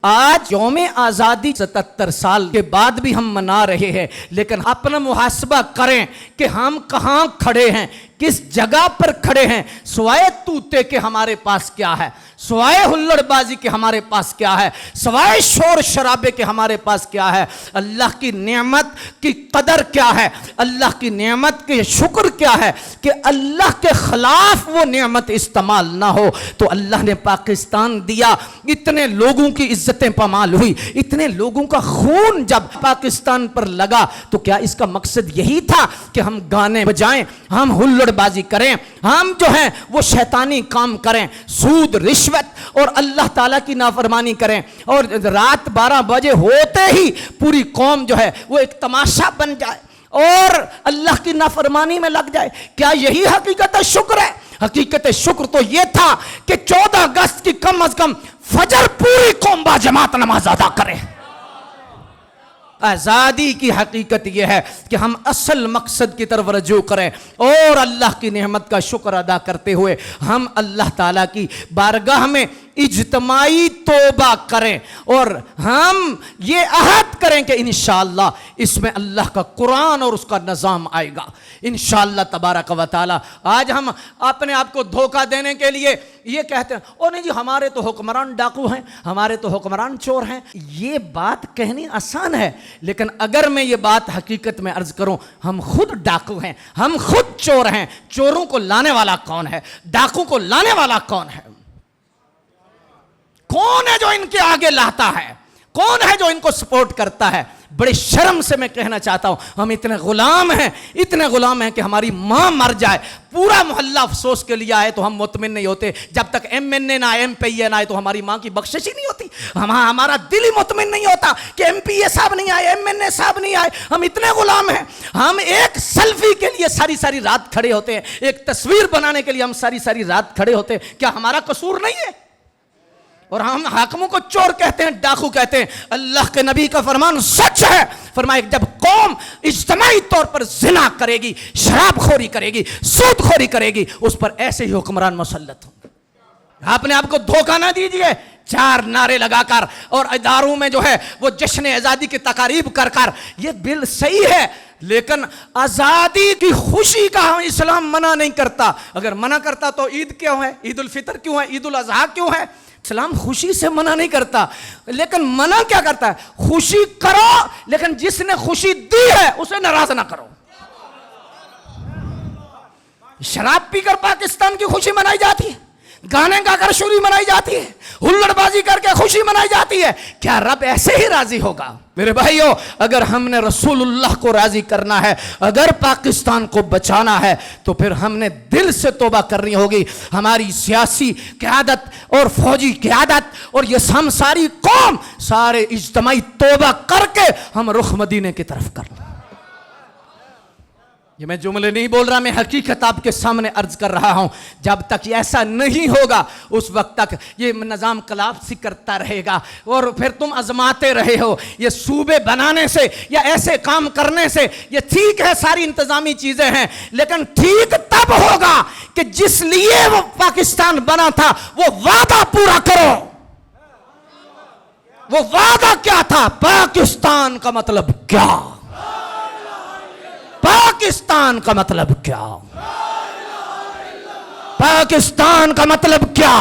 آج یوم آزادی 77 سال کے بعد بھی ہم منا رہے ہیں، لیکن اپنا محاسبہ کریں کہ ہم کہاں کھڑے ہیں، کس جگہ پر کھڑے ہیں۔ سوائے توتے کے ہمارے پاس کیا ہے، سوائے ہلڑ بازی کے ہمارے پاس کیا ہے، سوائے شور شرابے کے ہمارے پاس کیا ہے۔ اللہ کی نعمت کی قدر کیا ہے، اللہ کی نعمت کے شکر کیا ہے کہ اللہ کے خلاف وہ نعمت استعمال نہ ہو۔ تو اللہ نے پاکستان دیا، اتنے لوگوں کی عزتیں پامال ہوئی، اتنے لوگوں کا خون جب پاکستان پر لگا، تو کیا اس کا مقصد یہی تھا کہ ہم گانے بجائیں، ہم ہلڑ بازی کریں، ہم جو ہیں وہ شیطانی کام کریں، سود رشوت اور اللہ تعالیٰ کی نافرمانی کریں، اور رات 12 بجے ہوتے ہی پوری قوم جو ہے وہ ایک تماشا بن جائے اور اللہ کی نافرمانی میں لگ جائے؟ کیا یہی حقیقت شکر ہے؟ حقیقت شکر تو یہ تھا کہ 14 اگست کی کم از کم فجر پوری قوم با جماعت نماز ادا کرے۔ آزادی کی حقیقت یہ ہے کہ ہم اصل مقصد کی طرف رجوع کریں اور اللہ کی نعمت کا شکر ادا کرتے ہوئے ہم اللہ تعالیٰ کی بارگاہ میں اجتماعی توبہ کریں، اور ہم یہ عہد کریں کہ انشاءاللہ اس میں اللہ کا قرآن اور اس کا نظام آئے گا انشاءاللہ تبارک و تعالی۔ آج ہم اپنے آپ کو دھوکہ دینے کے لیے یہ کہتے ہیں، او نہیں جی ہمارے تو حکمران ڈاکو ہیں، ہمارے تو حکمران چور ہیں۔ یہ بات کہنی آسان ہے، لیکن اگر میں یہ بات حقیقت میں عرض کروں، ہم خود ڈاکو ہیں، ہم خود چور ہیں۔ چوروں کو لانے والا کون ہے؟ ڈاکو کو لانے والا کون ہے؟ کون ہے جو ان کے آگے لاتا ہے؟ کون ہے جو ان کو سپورٹ کرتا ہے؟ بڑے شرم سے میں کہنا چاہتا ہوں، ہم اتنے غلام ہیں، اتنے غلام ہیں کہ ہماری ماں مر جائے، پورا محلہ افسوس کے لیے آئے تو ہم مطمئن نہیں ہوتے۔ جب تک MNA نہ آئے، MPA نہ آئے، تو ہماری ماں کی بخشش ہی نہیں ہوتی۔ ہمارا دل ہی مطمئن نہیں ہوتا کہ MPA صاحب نہیں آئے، MNA صاحب نہیں آئے۔ ہم اتنے غلام ہیں، ہم ایک سیلفی کے لیے ساری رات کھڑے ہوتے ہیں، ایک تصویر بنانے کے لیے ہم ساری رات کھڑے ہوتے ہیں۔ کیا ہمارا قصور نہیں ہے؟ اور ہم حاکموں کو چور کہتے ہیں، ڈاکو کہتے ہیں۔ اللہ کے نبی کا فرمان سچ ہے، فرمایا جب قوم اجتماعی طور پر زنا کرے گی، شراب خوری کرے گی، سود خوری کرے گی، اس پر ایسے ہی حکمران مسلط ہوں۔ آپ نے آپ کو دھوکہ نہ دیجئے، 4 نعرے لگا کر اور اداروں میں جو ہے وہ جشن آزادی کی تقاریب کر یہ بل صحیح ہے، لیکن آزادی کی خوشی کا اسلام منع نہیں کرتا۔ اگر منع کرتا تو عید کیوں ہے؟ عید الفطر کیوں ہے؟ عید الاضحیٰ کیوں ہے؟ اسلام خوشی سے منع نہیں کرتا، لیکن منع کیا کرتا ہے؟ خوشی کرو، لیکن جس نے خوشی دی ہے اسے ناراض نہ کرو۔ شراب پی کر پاکستان کی خوشی منائی جاتی ہے، گانے گا کر شوری منائی جاتی ہے، ہلڑ بازی کر کے خوشی منائی جاتی ہے۔ کیا رب ایسے ہی راضی ہوگا؟ میرے بھائیو، اگر ہم نے رسول اللہ کو راضی کرنا ہے، اگر پاکستان کو بچانا ہے، تو پھر ہم نے دل سے توبہ کرنی ہوگی۔ ہماری سیاسی قیادت اور فوجی قیادت اور یہ ہم ساری قوم سارے اجتماعی توبہ کر کے ہم رخ مدینے کی طرف کر لیں۔ یہ میں جملے نہیں بول رہا، میں حقیقت آپ کے سامنے عرض کر رہا ہوں۔ جب تک یہ ایسا نہیں ہوگا، اس وقت تک یہ نظام کلاپس کرتا رہے گا، اور پھر تم آزماتے رہے ہو۔ یہ صوبے بنانے سے یا ایسے کام کرنے سے، یہ ٹھیک ہے، ساری انتظامی چیزیں ہیں، لیکن ٹھیک تب ہوگا کہ جس لیے وہ پاکستان بنا تھا وہ وعدہ پورا کرو۔ وہ وعدہ کیا تھا؟ پاکستان کا مطلب کیا؟ پاکستان کا مطلب کیا؟ پاکستان کا مطلب کیا؟